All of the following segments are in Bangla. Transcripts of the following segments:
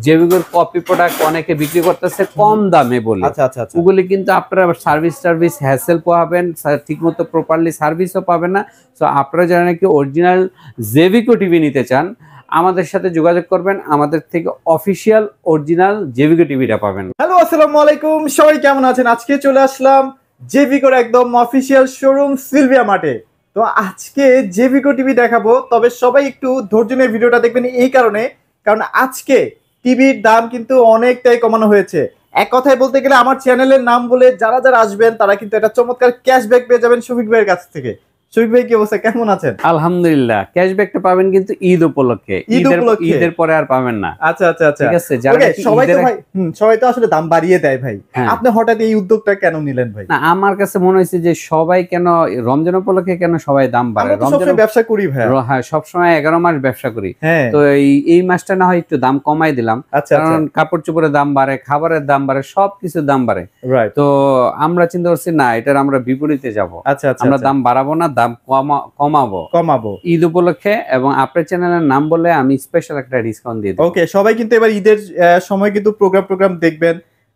জেভিকোর কপি প্রোডাক্ট অনেকে বিক্রি করতেছে কম দামে বলে। আচ্ছা আচ্ছা আচ্ছা। ওগুলি কিন্তু আপনারা সার্ভিস হ্যাসেল পাবেন, ঠিকমতো প্রপারলি সার্ভিসও পাবেন না। সো আপনারা যারা নাকি অরিজিনাল জেভিকো টিভি নিতে চান আমাদের সাথে যোগাযোগ করবেন, আমাদের থেকে অফিসিয়াল অরিজিনাল জেভিকো টিভিটা পাবেন। হ্যালো, আসসালামু আলাইকুম, সবাই কেমন আছেন? আজকে চলে আসলাম জেভিকোর একদম অফিসিয়াল শোরুম সিলভিয়া মার্টে। তো আজকে জেভিকো টিভি দেখাবো, তবে সবাই একটু ধৈর্য নিয়ে ভিডিওটা দেখবেন এই কারণে, কারণ আজকে টিভির দাম কিন্তু অনেকটাই কমানো হয়েছে। এক কথায় বলতে গেলে আমার চ্যানেলের নাম বলে যারা যারা আসবেন তারা কিন্তু একটা চমৎকার ক্যাশব্যাক পেয়ে যাবেন শফিক ভাইয়ের কাছ থেকে। শফিক ভাই, কি অবস্থা, কেমন আছেন? আলহামদুলিল্লাহ, ক্যাশব্যাকটা পাবেন কিন্তু ঈদ উপলক্ষে, ঈদের পরে আর পাবেন না। আচ্ছা আচ্ছা আচ্ছা, ঠিক আছে। যারা সবাই তো ভাই সবাই তো আসলে দাম বাড়িয়ে দেয় ভাই, আপনি হঠাৎ এই উদ্যোগটা কেন নিলেন ভাই? না, আমার কাছে মনে হয়েছে যে সবাই কেন রমজান উপলক্ষে কেন সবাই দাম বাড়ায়। রমজান ব্যবসা করি ভাই, হ্যাঁ সবসময় 11 মাস ব্যবসা করি, তো এই মাসটা না হয় একটু দাম কমাই দিলাম, কারণ কাপড় চোপড়ের দাম বাড়ে, খাবারের দাম বাড়ে, সবকিছুর দাম বাড়ে। তো আমরা চিন্তা করছি না, এটার আমরা বিপরীতে যাবো। আমরা দাম বাড়াবো না, দাম কমাবো ঈদ উপলক্ষে, এবং আপনার চ্যানেলের নাম বলে আমি স্পেশাল একটা ডিসকাউন্ট দিয়ে দেব। ওকে, সবাই কিন্তু এবার ঈদের সময় কিন্তু প্রোগ্রাম দেখবেন,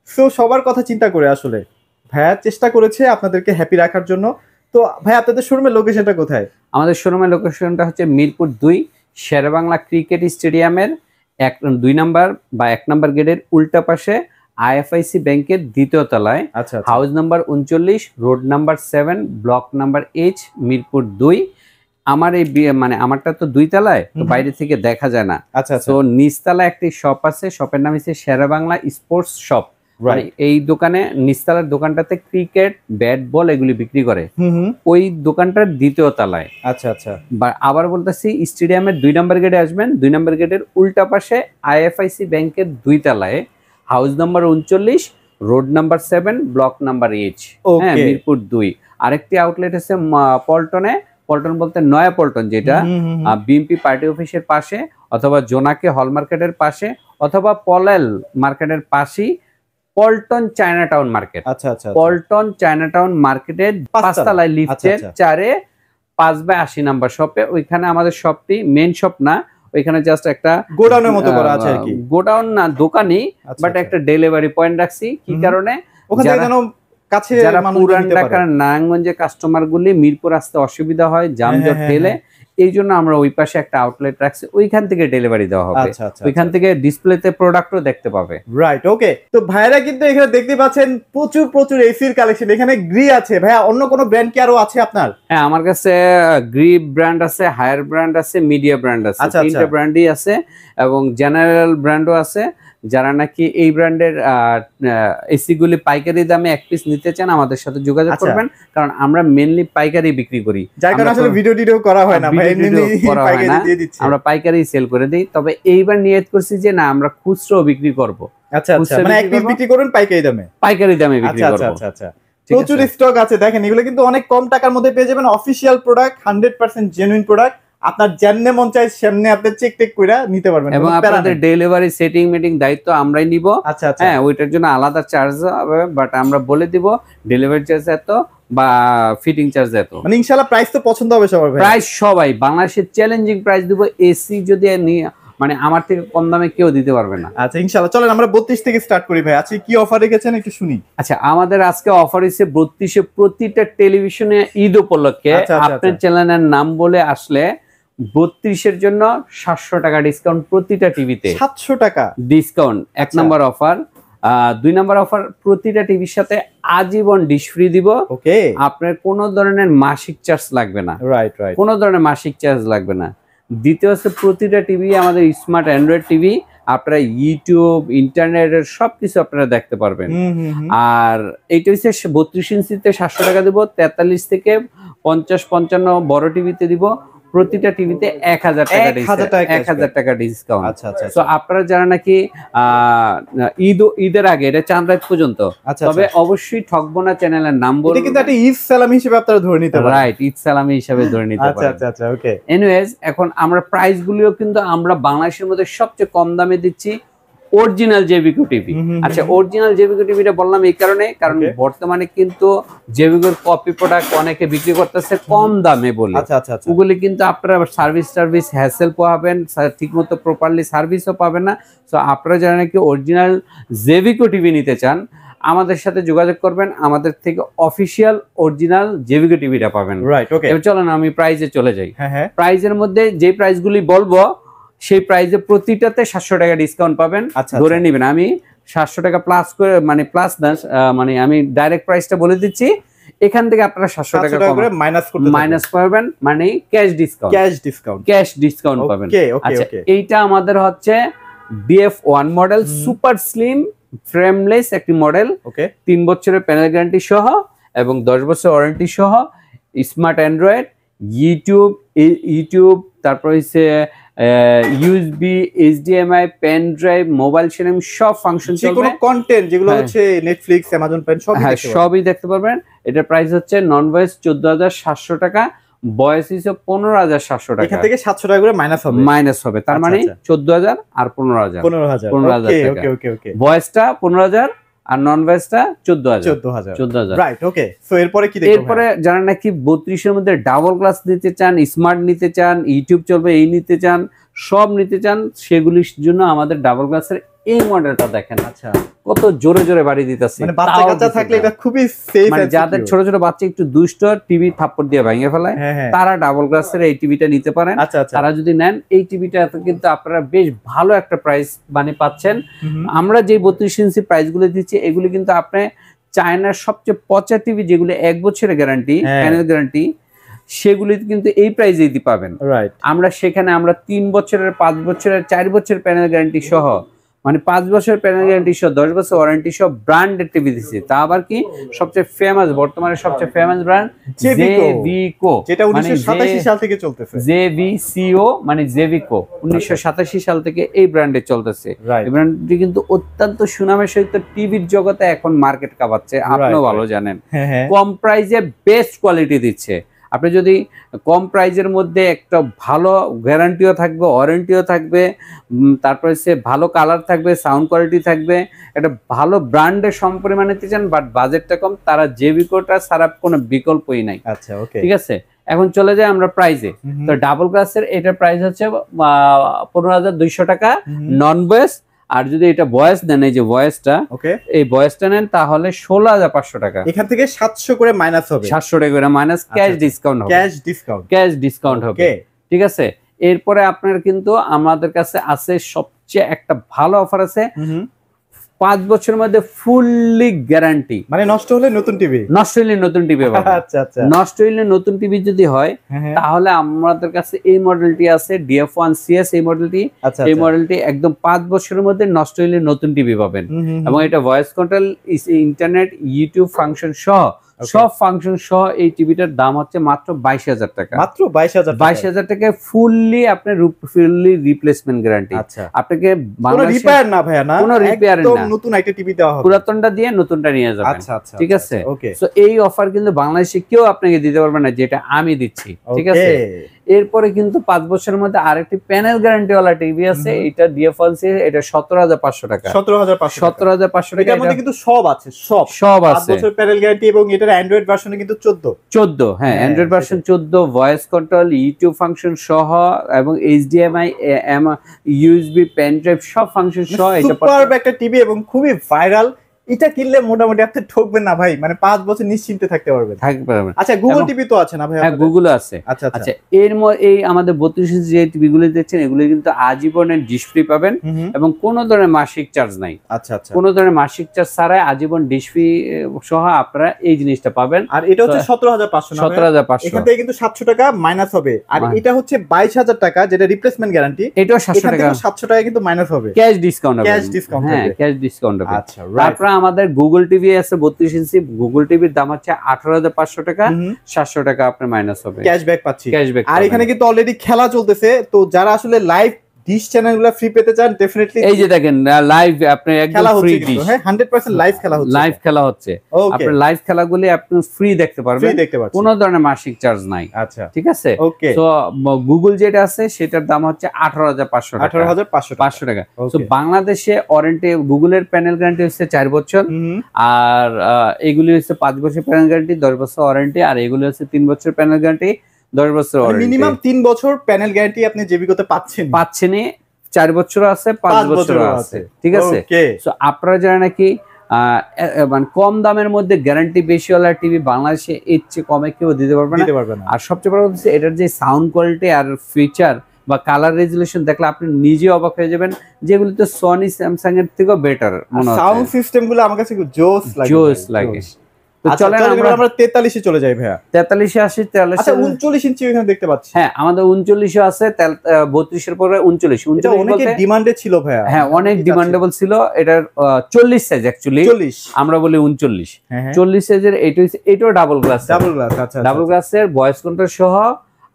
সো সবার কথা চিন্তা করে আসলে ভাইয়া চেষ্টা করেছে আপনাদেরকে হ্যাপি রাখার জন্য। তো ভাই, আপনাদের শোরুমের লোকেশনটা কোথায়? আমাদের শোরুমের লোকেশনটা হচ্ছে মিরপুর 2 শেরেবাংলা ক্রিকেট স্টেডিয়ামের 2 নাম্বার বা 1 নাম্বার গেটের উল্টা পাশে আইএফআইসি ব্যাংকের দ্বিতীয় তলায়, house number 39, road number 7, block number H, Mirpur 2। আমার এই মানে আমারটা তো 2 তলায়, তো বাইরে থেকে দেখা যায় না। তো নিচতলায় একটি শপ আছে, শপের নাম হচ্ছে শেরেবাংলা স্পোর্টস শপ। এই দোকানে নিচতলার দোকানটাতে ক্রিকেট, ব্যাট বল এগুলি বিক্রি করে, ওই দোকানটার দ্বিতীয় তলায়। আচ্ছা আচ্ছা, আবার বলতেছি, স্টেডিয়ামের 2 নাম্বার গেটে আসবেন, 2 নাম্বার গেটের উল্টা পাশে আইএফআইসি ব্যাংকের 2 তলায়, house number 39, road number 7, block number H, হ্যাঁ, মিরপুর 2। আরেকটি আউটলেট আছে পল্টনে, পল্টন বলতে নয়া পল্টন, যেটা বিএমপি পার্টি অফিসের পাশে, অথবা জোনাকি হল মার্কেটের পাশে, অথবা পলেল মার্কেটের পাশেই পল্টন চায়নাটাউন মার্কেট। আচ্ছা আচ্ছা, পল্টন চায়নাটাউন মার্কেটের 5 তলায় লিফটের 4-এ 5/80 নাম্বার শপে। ওইখানে আমাদের শপটি মেইন শপ না, ওইখানে জাস্ট একটা গোডাউনের মতো করা আছে আর কি। গোডাউন না, দোকানই, বাট একটা ডেলিভারি পয়েন্ট রাখছি। কি কারণে? যারা পুরান ঢাকার নারায়ণগঞ্জে কাস্টমার গুলি মিরপুর আসতে অসুবিধা হয়, যানজট ঠেলে, এই জন্য আমরা ওই পাশে একটা আউটলেট রাখছি, ওইখান থেকে ডেলিভারি দেওয়া হবে। ওইখান থেকে ডিসপ্লেতে প্রোডাক্টও দেখতে পাবে। রাইট, ওকে। তো ভাইরা কিন্তু এখানে দেখতে পাচ্ছেন প্রচুর এসির কালেকশন। এখানে গ্রি আছে ভাইয়া, অন্য কোনো ব্র্যান্ড কি আরো আছে আপনার? হ্যাঁ, আমার কাছে গ্রি ব্র্যান্ড আছে, হায়ার ব্র্যান্ড আছে, মিডিয়া ব্র্যান্ড আছে, 3টা ব্র্যান্ডই আছে, এবং জেনারেল ব্র্যান্ডও আছে। যারা নাকি এই ব্র্যান্ডের এসি গুলি পাইকারি দামে 1 পিস নিতে চান আমাদের সাথে যোগাযোগ করবেন, কারণ আমরা মেইনলি পাইকারি বিক্রি করি, যার কারণে আসলে ভিডিও করা হয় না, আমরা পাইকারি সেল করে দিই। তবে এইবার নিয়ত করছি যে না, আমরা খুচরো বিক্রি করব। আচ্ছা আচ্ছা, মানে 1 পিস বিক্রি করুন পাইকারি দামে বিক্রি করব। আচ্ছা আচ্ছা, প্রচুর স্টক আছে। দেখেন, এগুলো কিন্তু অনেক কম টাকার মধ্যে পেয়ে যাবেন, অফিশিয়াল প্রোডাক্ট, 100% জেনুইন প্রোডাক্ট। আপনার যেমনে মন চাই সেমনে আপনি চেক কইরা নিতে পারবেন, এবং আপনাদের ডেলিভারি সেটিং মিটিং দায়িত্ব আমরাই নিব। হ্যাঁ, ওইটার জন্য আলাদা চার্জ হবে, বাট আমরা বলে দিব ডেলিভারি চার্জ এত বা ফিটিং চার্জ এত। মানে ইনশাআল্লাহ প্রাইস তো পছন্দ হবে সবার ভাই। প্রাইস সবাই বাংলাদেশের চ্যালেঞ্জিং প্রাইস দিব, এসি যদি মানে আমার থেকে কম দামে কেউ দিতে পারবে না। আচ্ছা ইনশাআল্লাহ, চলেন আমরা 32 থেকে স্টার্ট করি ভাই। আজকে কি অফার রেখেছেন একটু শুনি। আচ্ছা, আমাদের আজকে অফার হইছে 32-এ প্রতিটা টেলিভিশনে ঈদ উপলক্ষে আপনার চ্যানেলের নাম বলে আসলে 32-এর জন্য 700 টাকা ডিসকাউন্ট, প্রতিটা টিভিতে 700 টাকা discount. 1 number offer. 2 number offer, প্রতিটা টিভির সাথে আজীবন ডিশ ফ্রি দিব। ওকে, আপনার কোনো ধরনের মাসিক চার্জ লাগবে না। রাইট, কোনো ধরনের মাসিক চার্জ লাগবে না। দ্বিতীয় হচ্ছে, প্রতিটা টিভি আমাদের স্মার্ট অ্যান্ড্রয়েড টিভি, আপনারা ইউটিউব, ইন্টারনেটের সবকিছু আপনারা দেখতে পারবেন। আর এইটা হচ্ছে 32 ইঞ্চিতে 700 টাকা দিব, 43 থেকে 50-55 বড় টিভিতে দিব, প্রতিটা টিভিতে 1000 টাকা ডিসকাউন্ট। আচ্ছা আচ্ছা, তো আপনারা যারা নাকি ঈদের আগে, এটা চাঁদ রাত পর্যন্ত, তবে অবশ্যই ঠকবো না চ্যানেলের নাম বলবো, কিন্তু একটা ঈদ সালামি হিসেবে আপনারা ধরে নিতে পারেন। রাইট, ঈদ সালামি হিসেবে ধরে নিতে পারেন। আচ্ছা আচ্ছা, ওকে। এনিওয়েজ, এখন আমরা প্রাইস গুলিও কিন্তু আমরা বাংলাদেশের মধ্যে সবচেয়ে কম দামে দিচ্ছি। Original Jvco TV. আচ্ছা, অরিজিনাল জেভিকো টিভিটা বললাম এই কারণে, কারণ বর্তমানে কিন্তু জেভিকোর কপি প্রোডাক্ট অনেকে বিক্রি করতেছে কম দামে বলে। ওগুলি কিন্তু আপনারা সার্ভিস হ্যাসেল পাবেন, ঠিকমতো প্রপারলি সার্ভিসও পাবেন না। তো আপনারা যারা নাকি অরিজিনাল জেভিকো টিভি নিতে চান, আমাদের সাথে যোগাযোগ করবেন, আমাদের থেকে অফিসিয়াল অরিজিনাল জেভিকো টিভিটা পাবেন। রাইট, ওকে। এবার চলেন আমি প্রাইজে চলে যাই। হ্যাঁ, প্রাইজের মধ্যে যে প্রাইসগুলি বলবো সেই প্রাইজে প্রতিটাতে 700 টাকা ডিসকাউন্ট পাবেন। ধরে নেবেন আমি 700 টাকা প্লাস করে, মানে প্লাস না, মানে আমি ডাইরেক্ট প্রাইসটা বলে দিচ্ছি, এখান থেকে আপনারা 700 টাকা করে মাইনাস করবেন, মানে ক্যাশ ডিসকাউন্ট পাবেন। আচ্ছা, এইটা আমাদের হচ্ছে BF1 model, super slim frameless একটি মডেল। 3 বছরের প্যানেল গ্যারান্টি সহ এবং 10 বছর ওয়ারেন্টি সহ, স্মার্ট অ্যান্ড্রয়েড, ইউটিউব, তারপর হচ্ছে USB, HDMI, pen drive, mobile sharing সব ফাংশন চলবে। যে কোনো কন্টেন্ট যেগুলো হচ্ছে নেটফ্লিক্স, অ্যামাজন প্রাইম সবই দেখতে পারবেন। এটার প্রাইস হচ্ছে নন ভয়েস 14,700 টাকা, ভয়েস হিসেবে 15,700 টাকা। এখান থেকে 700 টাকা করে মাইনাস হবে, তার মানে 14,000 আর 15,000 ওকে। ভয়েসটা 15,000 আর নন ভয়েসটা 14,000। রাইট, ওকে। সো এরপরে কি দেখব? এরপরে যারা নাকি 32 এর মধ্যে ডাবল গ্লাস নিতে চান, স্মার্ট নিতে চান, ইউটিউব চলবে এই নিতে চান, সব নিতে চান, সেগুলির জন্য আমাদের ডাবল গ্লাসের এই মডেলটা দেখেন। আচ্ছা, কত জোরে জোরে বাড়ি দিতেছে, মানে বাচ্চা কাচ্চা থাকলে এটা খুবই সেফ। মানে যাদের ছোট ছোট বাচ্চা একটু দুষ্ট, টিভি থাপ্পড় দিয়ে ভেঙে ফেলায়, তারা ডাবল গ্লাসের এই টিভিটা নিতে পারেন। তারা যদি নেন, এই টিভিটা কিন্তু আপনারা বেশ ভালো একটা প্রাইস মানে পাচ্ছেন। আমরা যে 32 ইঞ্চি প্রাইস গুলো দিচ্ছি, এগুলি কিন্তু আপনি চায়নার সবচেয়ে পচা টিভি যেগুলো 1 বছরের গ্যারান্টি, প্যানেল গ্যারান্টি, সেগুলি কিন্তু এই প্রাইসে দিতে পাবেন। আমরা সেখানে 3 বছরের, 5 বছরের, 4 বছরের প্যানেল গ্যারান্টি সহ, মানে 5 বছরের প্যানেল গ্যারান্টি সহ, 10 বছর ওয়ারেন্টি সহ ব্র্যান্ডের টিভি দিচ্ছি। তা আবার কি সবচেয়ে ফেমাস, বর্তমানে সবচেয়ে ফেমাস ব্র্যান্ড জেভিকো, যেটা 1987 সাল থেকে চলতেছে। জেভিসিও মানে জেভিকো, 1987 সাল থেকে এই ব্র্যান্ডে চলতেছে। এই ব্র্যান্ডটি কিন্তু অত্যন্ত সুনামের সহিত টিভির জগতে এখন মার্কেট কাঁপাচ্ছে, আপনিও ভালো জানেন। কম প্রাইসে বেস্ট কোয়ালিটি দিচ্ছে। আপনি যদি কম প্রাইজের মধ্যে একটা ভালো গ্যারান্টিও থাকবে, ওয়ারেন্টিও থাকবে, তারপরে সে ভালো কালার থাকবে, সাউন্ড কোয়ালিটি থাকবে, একটা ভালো ব্র্যান্ডের সমপরিমাণে নিতে চান, বাট বাজেটটা কম, তারা জেভিকোটা ছাড়া কোনো বিকল্পই নাই। আচ্ছা, ওকে, ঠিক আছে। এখন চলে যাই আমরা প্রাইজে। তো ডাবল গ্লাসের এটার প্রাইস হচ্ছে 15,200 টাকা নন ভয়েস, আর যদি এটা ভয়েস দেন, এই যে ভয়েসটা, এই ভয়েসটা নেন, তাহলে 16,500 টাকা। এখান থেকে 700 করে মাইনাস হবে, 700 টাকা করে মাইনাস, ক্যাশ ডিসকাউন্ট হবে, ক্যাশ ডিসকাউন্ট হবে, ঠিক আছে। এরপরে আপনার কিন্তু আমাদের কাছে আছে সবচেয়ে একটা ভালো অফার আছে, 5 বছরের মধ্যে ফুললি গ্যারান্টি, মানে নষ্ট হলে নতুন টিভি পাবেন। আচ্ছা, নষ্ট হলে নতুন টিভি যদি হয়, তাহলে আমাদের কাছে এই মডেলটি আছে, DF1 CS এই মডেলটি। এই মডেলটি একদম 5 বছরের মধ্যে নষ্ট হলে নতুন টিভি পাবেন, এবং এটা voice control, internet, YouTube function সহ, সব ফাংশন সহ এই টিভিটার দাম হচ্ছে মাত্র 22,000 টাকা। মাত্র 22,000 টাকায় ফুললি আপনার ফুললি রিপ্লেসমেন্ট গ্যারান্টি। আপনাকে কোনো রিপেয়ার না ভাইয়া, না কোনো রিপেয়ার না, নতুন একটা টিভি দেওয়া হবে, পুরাতনটা দিয়ে নতুনটা নিয়ে যাবেন। ঠিক আছে। সো এই অফার কিন্তু বাংলাদেশে কেউ আপনাকে দিতে পারবে না, যেটা আমি দিচ্ছি। ঠিক আছে। এরপরে কিন্তু 5 বছরের মধ্যে আরেকটি প্যানেল গ্যারান্টি ওয়ালা টিভি আছে, এটা DF1 এটা 17,500 টাকা। 17,500 টাকা। এর মধ্যে কিন্তু সব আছে, সব আছে, 5 বছর প্যানেল গ্যারান্টি, এবং এটার অ্যান্ড্রয়েড ভার্সনে কিন্তু 14, হ্যাঁ, Android version 14, voice control, YouTube function সহ, এবং HDMI, USB, পেন ড্রাইভ সব ফাংশন সহ। এটা সুপার একটা টিভি এবং খুবই ভাইরাল। এটা কিনলে মোটামুটি আপনি ঠকবেন না ভাই, মানে 5 বছর নিশ্চিন্তে থাকতে পারবেন। আচ্ছা, গুগল টিভি তো আছে না ভাই? হ্যাঁ, গুগল আছে। আচ্ছা, এই আমাদের 32 ইঞ্চি যে টিভিগুলো দেখছেন, এগুলো কিন্তু আজীবনের ডিশ ফ্রি পাবেন, এবং কোনো ধরনের মাসিক চার্জ নাই। আচ্ছা, কোনো ধরনের মাসিক চার্জ ছাড়াই আজীবন ডিশ ফ্রি সহ আপনারা এই জিনিসটা পাবেন। আর এটা হচ্ছে 17,500 না? 17,500। এখান থেকে কিন্তু 700 টাকা মাইনাস হবে। আর এটা হচ্ছে 22,000 টাকা, যেটা রিপ্লেসমেন্ট গ্যারান্টি। এটাও 700 টাকা, 700 টাকা কিন্তু মাইনাস হবে, ক্যাশ ডিসকাউন্ট হবে। হ্যাঁ, ক্যাশ ডিসকাউন্ট হবে। আচ্ছা, তারপর আমাদের গুগল টিভি আছে 32 ইঞ্চি, গুগল টিভির দাম হচ্ছে 18,500 টাকা, 700 টাকা আপনার মাইনাস হবে, ক্যাশব্যাক পাচ্ছি, ক্যাশব্যাক। আর এখানে কিন্তু অলরেডি খেলা চলতেছে, তো যারা আসলে লাইভ ডিশ চ্যানেলগুলো ফ্রি পেতে চান ডেফিনেটলি এই যে দেখেন লাইভ আপনি একদম ফ্রি ডিশ, হ্যাঁ 100% লাইভ খেলা হচ্ছে, লাইভ খেলা হচ্ছে। আপনি লাইভ খেলাগুলি আপনি ফ্রি দেখতে পারবেন, কোনো ধরনের মাসিক চার্জ নাই। আচ্ছা ঠিক আছে। তো গুগল যেটা আছে সেটার দাম হচ্ছে 18,500 টাকা, 18,500 টাকা। তো বাংলাদেশে ওয়ারেন্টি গুগলের প্যানেল গ্যারান্টি হচ্ছে 4 বছর, আর এগুলি হচ্ছে 5 বছর প্যানেল গ্যারান্টি, 10 বছর ওয়ারেন্টি, আর এগুলি হচ্ছে 3 বছর প্যানেল গ্যারান্টি, 10 বছর ওয়ারেন্টি। মিনিমাম 3 বছর প্যানেল গ্যারান্টি আপনি জেবিকোতে পাচ্ছেন। 4 বছর আছে, 5 বছর আছে। ঠিক আছে। সো আপনারা যারা নাকি মানে কম দামের মধ্যে গ্যারান্টি বেশিওয়ালা টিভি বাংলাদেশে এর চেয়ে কমে কেউ দিতে পারবে না। আর সবচেয়ে বড় কথা হচ্ছে এটার যে সাউন্ড কোয়ালিটি আর ফিচার বা কালার রেজুলেশন দেখলে আপনি নিজে অবাক হয়ে যাবেন, যেগুলো তো সনি স্যামসাং এর থেকেও বেটার মনে হয়। সাউন্ড সিস্টেমগুলো আমার কাছে জোস লাগে। তো চলেন আমরা 43 এ চলে যাই ভাইয়া। 43 এ আসি। 43 আচ্ছা 39 ইঞ্চি এখানে দেখতে পাচ্ছি। হ্যাঁ আমাদের 39 আছে, 32 এর পরে 39 অনেক ডিমান্ডে ছিল ভাইয়া। হ্যাঁ অনেক ডিমান্ডেবল ছিল। এটার 40 সাইজ অ্যাকচুয়ালি, 40 আমরা বলি 39। 40 সাইজের এটাও ডাবল গ্লাস। আচ্ছা ডাবল গ্লাসের ভয়েস কন্ট্রোল সহ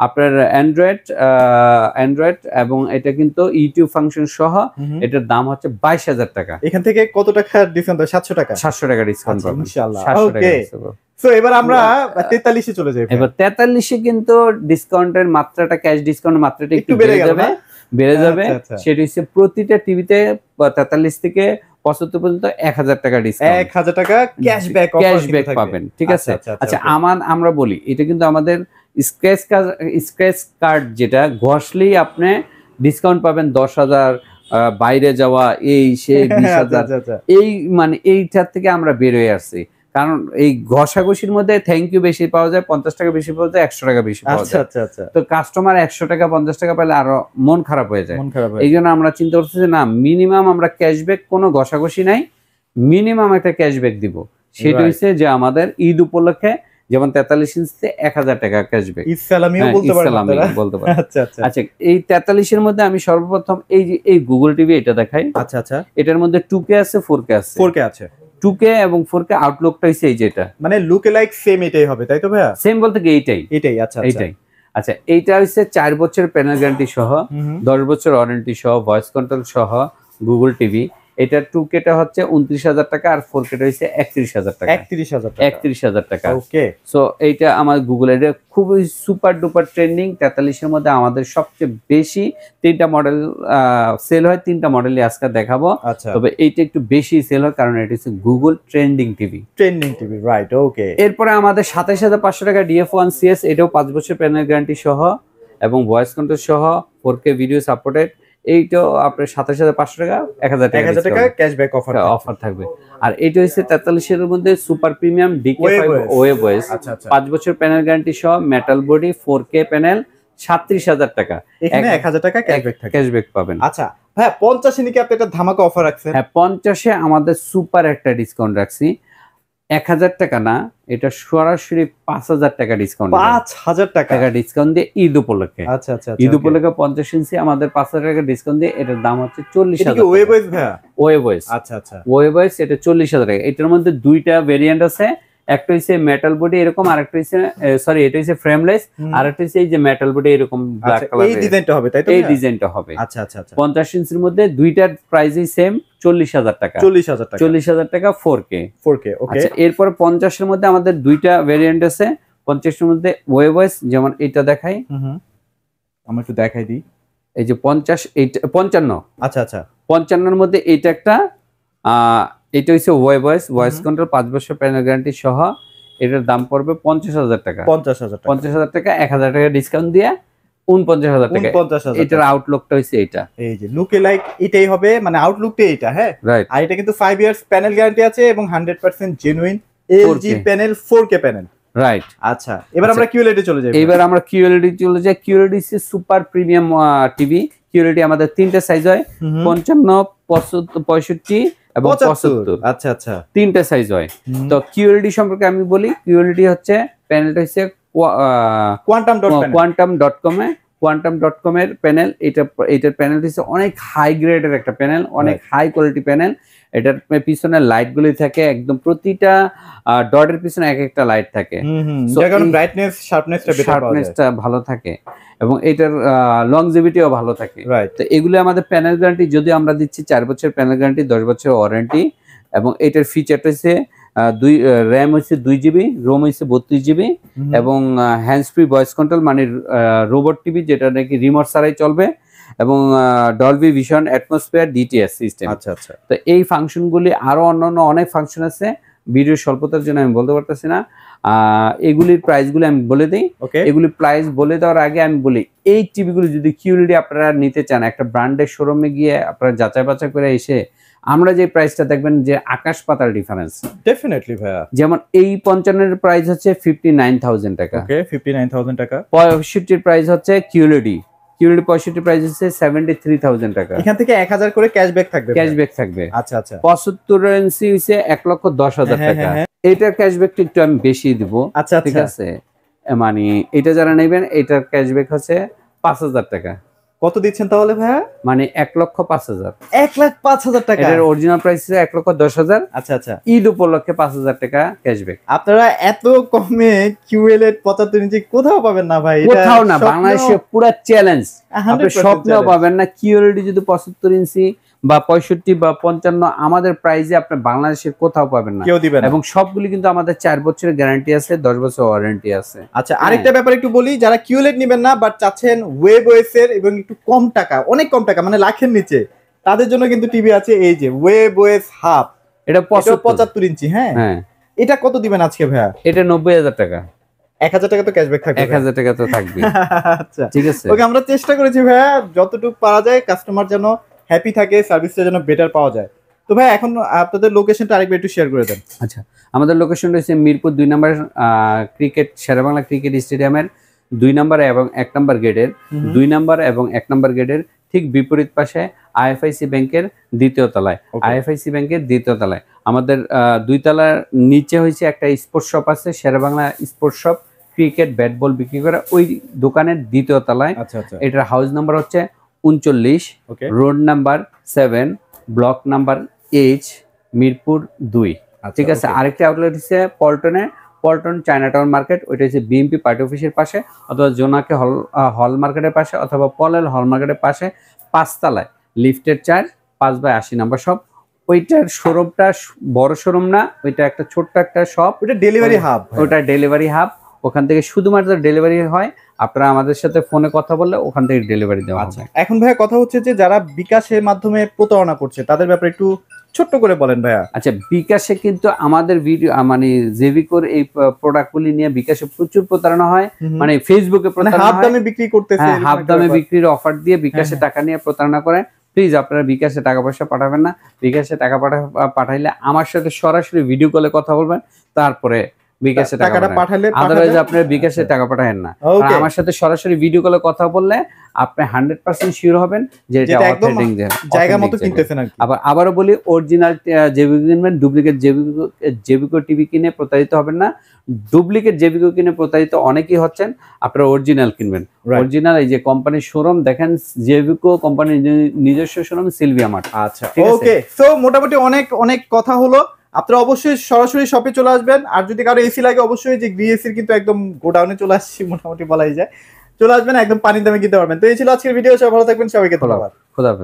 আপনার অ্যান্ড্রয়েড এবং এটা কিন্তু ইউটিউব ফাংশন সহ এটার দাম হচ্ছে 22,000 টাকা। এখান থেকে কত টাকা ডিসকাউন্ট? 700 টাকা। 700 টাকা ডিসকাউন্ট পাবেন ইনশাআল্লাহ। ওকে সো এবার আমরা 43 এ চলে যাই। এবার 43 এ কিন্তু ডিসকাউন্টের মাত্রাটা, ক্যাশ ডিসকাউন্টের মাত্রাটা একটু বেড়ে যাবে। সেটা হচ্ছে প্রতিটা টিভিতে 43 থেকে 75 পর্যন্ত 1000 টাকা ডিসকাউন্ট, 1000 টাকা ক্যাশব্যাক পাবেন। ঠিক আছে। আচ্ছা আমরা বলি এটা কিন্তু আমাদের স্ক্র্যাচ কার্ড যেটা ঘষলেই আপনি ডিসকাউন্ট পাবেন 10,000, বাইরে যাওয়া এই সেই 20,000, এই মানে এইটার থেকে আমরা বের হয়ে আসছি। কারণ এই ঘষাঘষির মধ্যে থ্যাংক ইউ বেশি পাওয়া যায়, 50 টাকা বেশি পাওয়া যায়, 100 টাকা বেশি পাওয়া যায়। তো কাস্টমার 100 টাকা 50 টাকা পেলে আরো মন খারাপ হয়ে যায়। এই জন্য আমরা চিন্তা করছি যে না, মিনিমাম আমরা ক্যাশব্যাক, কোনো ঘষাঘষি নাই, মিনিমাম একটা ক্যাশব্যাক দিব। সেটা হচ্ছে যে আমাদের ঈদ উপলক্ষে যেমন 43 ইঞ্চিতে 1000 টাকা ক্যাশব্যাক, বলতে পারেন। আচ্ছা এই 43 এর মধ্যে আমি সর্বপ্রথম এই গুগল টিভি এটা দেখাই। আচ্ছা এটার মধ্যে 2K আছে, 4K আছে। 2K এবং 4K আউটলুকটা হইছে এই যেটা, মানে লুক লাইক সেম এটাই হবে, তাই তো ভাইয়া? সেম বলতে কি এইটাই। আচ্ছা এইটা হচ্ছে 4 বছর প্যানেল গ্যারান্টি সহ, 10 বছর ওয়ারেন্টি সহ, ভয়েস কন্ট্রোল সহ গুগল টিভি। এটা 2K টা হচ্ছে 29,000 টাকা, আর 4K টা হচ্ছে 31,000 টাকা। 31,000 টাকা। ওকে। সো এইটা আমার গুগল, এটা খুবই সুপার ডুপার ট্রেন্ডিং। 43 এর মধ্যে আমাদের সবচেয়ে বেশি 3টা মডেল সেল হয়, 3টা মডেলই আজকে দেখাবো। তবে এইটা একটু বেশি সেল হয় কারণ এটা হচ্ছে গুগল ট্রেন্ডিং টিভি, রাইট। ওকে। এরপরে আমাদের 27,500 টাকা DF1CS, এটাও 5 বছর প্যানেল গ্যারান্টি সহ এবং ভয়েস কন্ট্রোল সহ, 4K ভিডিও সাপোর্টেড। এইটাও আপনার 27,500 টাকা, 1000 টাকা ক্যাশব্যাক অফার থাকবে। আর এটা হচ্ছে 43 এর মধ্যে সুপার প্রিমিয়াম DK5 ওয়েব ওয়েস, 5 বছর প্যানেল গ্যারান্টি সহ, মেটাল বডি, 4K প্যানেল, 37,000 টাকা। এখানে 1000 টাকা ক্যাশব্যাক পাবেন। আচ্ছা হ্যাঁ 50 এ নাকি আপনি একটা ধামাকা অফার রাখছেন? হ্যাঁ 50 এ আমাদের সুপার একটা ডিসকাউন্ট রাখছি। 1000 টাকা না, এটা সরাসরি 5000 টাকা ডিসকাউন্ট, 5000 টাকা ডিসকাউন্ট দিয়ে ঈদ উপলক্ষে। আচ্ছা ঈদ উপলক্ষে 50 ইঞ্চি আমাদের 5000 টাকা ডিসকাউন্ট দিয়ে এটার দাম হচ্ছে 40,000। এটা কি ওয়েব ওয়েস ভাইয়া? ওয়েব ওয়েস। আচ্ছা ওয়েব ওয়েস, এটা 40,000 টাকা। এটার মধ্যে দুইটা ভেরিয়েন্ট আছে, একটা হচ্ছে মেটাল বডি এরকম, আরেকটা হচ্ছে এটা হচ্ছে ফ্রেমলেস, আরেকটা হচ্ছে এই যে মেটাল বডি এরকম ব্ল্যাক কালার। এই ডিজাইনটা হবে, তাই তো? এই ডিজাইনটা হবে। আচ্ছা 50 ইঞ্চির মধ্যে দুইটার প্রাইসই সেম, 40,000 টাকা। 40,000 টাকা 4K। ওকে। আচ্ছা এরপর 50 এর মধ্যে আমাদের দুইটা ভেরিয়েন্ট আছে। 50 এর মধ্যে ওয়েব ওয়েস, যেমন এটা দেখাই, আমরা একটু দেখাই দিই। এই যে 50, এইটা 55। আচ্ছা 55 এর মধ্যে এইটা একটা, এটা হচ্ছে ওয়েব ওয়েস, ভয়েস কন্ট্রোল, 5 বছর প্যানেল গ্যারান্টি সহ। এটার দাম পড়বে 50,000 টাকা। 50,000 টাকা, 1000 টাকা ডিসকাউন্ট দিয়ে 49,000 টাকা। এটার আউটলুকটা হচ্ছে এটা, এই যে লুকে লাইক এটাই হবে, মানে আউটলুকটা এটা। হ্যাঁ রাইট। আর এটা কিন্তু 5 ইয়ার্স প্যানেল গ্যারান্টি আছে এবং 100% genuine LG panel, 4K panel. Right. আচ্ছা এবার আমরা QLED চলে যাই। এবার আমরা QLED চলে যাই। QLED হচ্ছে সুপার প্রিমিয়াম টিভি। QLED আমাদের 3টা সাইজ হয়, 55, 65 এবং 75। আচ্ছা 3টা সাইজ হয়। তো QLED সম্পর্কে আমি বলি, QLED হচ্ছে প্যানেলটা হচ্ছে quantum.com এর প্যানেল। এটার প্যানেল হচ্ছে অনেক হাই গ্রেডের একটা প্যানেল, অনেক হাই কোয়ালিটি প্যানেল। এটার পিছনে লাইট গুলি থাকে একদম প্রতিটা ডটের পিছনে এক একটা লাইট থাকে, ব্রাইটনেস শার্পনেসটা ভালো থাকে এবং এটার লংজিভিটিও ভালো থাকে। তো এগুলো আমাদের প্যানেল গ্যারান্টি যদি আমরা দিচ্ছি 4 বছর প্যানেল গ্যারান্টি, 10 বছর ওয়ারেন্টি এবং এটার ফিচারটা হচ্ছে র্যাম হচ্ছে 2 GB, রোম হচ্ছে 32 GB এবং হ্যান্ডস ফ্রি ভয়েস কন্ট্রোল মানে রোবট টিভি যেটা নাকি রিমোট ছাড়াই চলবে এবং Dolby vision atmosphere DTS system. আচ্ছা, তো এই ফাংশনগুলি আরো অন্যান্য অনেক ফাংশন আছে, ভিডিও স্বল্পতার জন্য আমি বলতে পারতেছি না। এগুলির প্রাইসগুলি আমি বলে দিই। এগুলি প্রাইস বলে দেওয়ার আগে আমি বলি এই টিভিগুলি যদি কিউএলইডি আপনারা নিতে চান, একটা ব্র্যান্ডের শোরুমে গিয়ে আপনারা যাচাই বাছাই করে এসে আমরা যে প্রাইসটা দেখবেন যে আকাশ পাতাল ডিফারেন্স। ডেফিনেটলি ভাইয়া, যেমন এই 55 এর প্রাইস হচ্ছে 59,000 টাকা। ওকে, 59,000 টাকা। 65 এর প্রাইস হচ্ছে কিউএলইডি 65 প্রাইস হচ্ছে 73,000 টাকা। এখান থেকে 1000 করে ক্যাশব্যাক থাকবে। আচ্ছা। 75 ইঞ্চি হচ্ছে 1,10,000 টাকা। এটার ক্যাশব্যাকটা একটু আমি বেশি দিব। আচ্ছা, ঠিক আছে, মানে এটা যারা নেবেন এটার ক্যাশব্যাক হচ্ছে 5,000 টাকা। কত দিচ্ছেন তাহলে ভাইয়া? মানে 1,05,000। 1,05,000 টাকা। এটার অরিজিনাল প্রাইস হচ্ছে 1,10,000। আচ্ছা। ঈদ উপলক্ষে 5,000 টাকা ক্যাশব্যাক। আপনারা এত কমে কিউএলইডি 75 ইঞ্চি কোথাও পাবেন না ভাই, কোথাও না, বাংলাদেশে পুরো চ্যালেঞ্জ। আপনি স্বপ্নেও পাবেন না কিউএলইডি যদি 75 ইঞ্চি বা 65 বা 55 আমাদের প্রাইসে আপনি বাংলাদেশের কোথাও পাবেন না, কেউ দিবেন না। এবং সবগুলি কিন্তু আমাদের 4 বছরের গ্যারান্টি আছে, 10 বছর ওয়ারেন্টি আছে। আচ্ছা, আরেকটা ব্যাপার একটু বলি, যারা কিউএলইডি নেবেন না বাট চাচ্ছেন ওয়েব ওএস এর এবং একটু কম টাকা, অনেক কম টাকা মানে লাখের নিচে, তাদের জন্য কিন্তু টিভি আছে এই যে ওয়েব ওএস হাব। এটা 75 ইঞ্চি। হ্যাঁ, এটা কত দিবেন আজকে ভাইয়া? এটা 90,000 টাকা। 1000 টাকা তো ক্যাশব্যাক থাকবে। 1000 টাকা তো থাকবে। আচ্ছা, ঠিক আছে। ওকে, আমরা চেষ্টা করেছি ভাইয়া যতটুকু পারা যায় কাস্টমার যেন হ্যাপি থাকে, সার্ভিসটা যেন বেটার পাওয়া যায়। তো ভাই এখন আপনাদের লোকেশনটা আরেকবার একটু শেয়ার করে দেন। আচ্ছা, আমাদের লোকেশন রয়েছে মিরপুর 2 নম্বর ক্রিকেট শেরেবাংলা ক্রিকেট স্টেডিয়ামের 2 নম্বর এবং 1 নম্বর গেটের 2 নম্বর এবং 1 নম্বর গেটের ঠিক বিপরীত পাশে আইএফআইসি ব্যাংকের দ্বিতীয় তলায়। আইএফআইসি ব্যাংকের দ্বিতীয় তলায় আমাদের 2 তলার নিচে হয়েছে একটা স্পোর্টস শপ আছে, Sher e Bangla sports shop, cricket bat ball বিক্রি করে, ওই দোকানের দ্বিতীয় তলায়। এটার হাউস নাম্বার হচ্ছে 39, road number 7, block number H, Mirpur 2। ঠিক আছে। আরেকটা আউটলেট হচ্ছে পল্টন চায়নাটাউন মার্কেট, ওইটা হচ্ছে বিএমপি পার্টি অফিসের পাশে অথবা জোনাকে হল মার্কেটের পাশে অথবা পলেল হল মার্কেটের পাশে 5 তলায় লিফটের 4 5/80 নম্বর শপ। ওইটার শোরুমটা বড় শোরুম না, ওইটা একটা ছোট্ট একটা শপ, ওইটা ডেলিভারি হাব। ওটা ডেলিভারি হাব, ওখান থেকে শুধুমাত্র ডেলিভারি হয়। আপনারা আমাদের সাথে ফোনে কথা বললে ওখান থেকে ডেলিভারি দেওয়া হবে। এখন ভাইয়া কথা হচ্ছে যে যারা বিকাশের মাধ্যমে প্রতারণা করছে তাদের ব্যাপারে একটু ছোট্ট করে বলেন ভাইয়া। আচ্ছা, বিকাশে কিন্তু আমাদের ভিডিও মানে জেভিকোর এই প্রোডাক্টগুলি নিয়ে বিকাশে প্রচুর প্রতারণা হয়, মানে ফেসবুকে প্রতারণা হয়, হাফ দামে বিক্রি করতেছে, হাফ দামে বিক্রির অফার দিয়ে বিকাশে টাকা নিয়ে প্রতারণা করে। প্লিজ আপনারা বিকাশে টাকা পয়সা পাঠাবেন না। বিকাশে টাকা পাঠাইলে আমার সাথে সরাসরি ভিডিও কলে কথা বলবেন, তারপরে বিকাশে টাকাটা পাঠালে, আদারওয়াইজ আপনারা বিকাশে টাকা পাঠাবেন না। আমার সাথে সরাসরি ভিডিও কলে কথা বললে আপনি 100% শিওর হবেন যে এটা অথেন্টিক জায়গা মতো কিনতেছেন। আবারও বলি, অরিজিনাল জেভিকো কিনবেন, ডুপ্লিকেট জেভিকো টিভি কিনে প্রতারিত হবেন না। ডুপ্লিকেট জেভিকো কিনে প্রতারিত অনেকেই হচ্ছেন, আপনারা অরিজিনাল কিনবেন। অরিজিনাল এই যে কোম্পানির শোরুম দেখেন, জেভিকো কোম্পানির নিজস্ব শোরুম সিলভিয়া মার্ট। আচ্ছা, ওকে, সো মোটামুটি অনেক কথা হলো। আপনারা অবশ্যই সরাসরি শপে চলে আসবেন, আর যদি কারো এসি লাগে অবশ্যই যে গ্রিএসির কিন্তু একদম গোডাউনে চলে আসছি মোটামুটি বলাই যায়, চলে আসবেন, একদম পানির দামে কিনতে পারবেন। তো এই ছিল আজকের ভিডিও, সবাই ভালো থাকবেন, সবাইকে ধন্যবাদ। খোদা হাফেজ।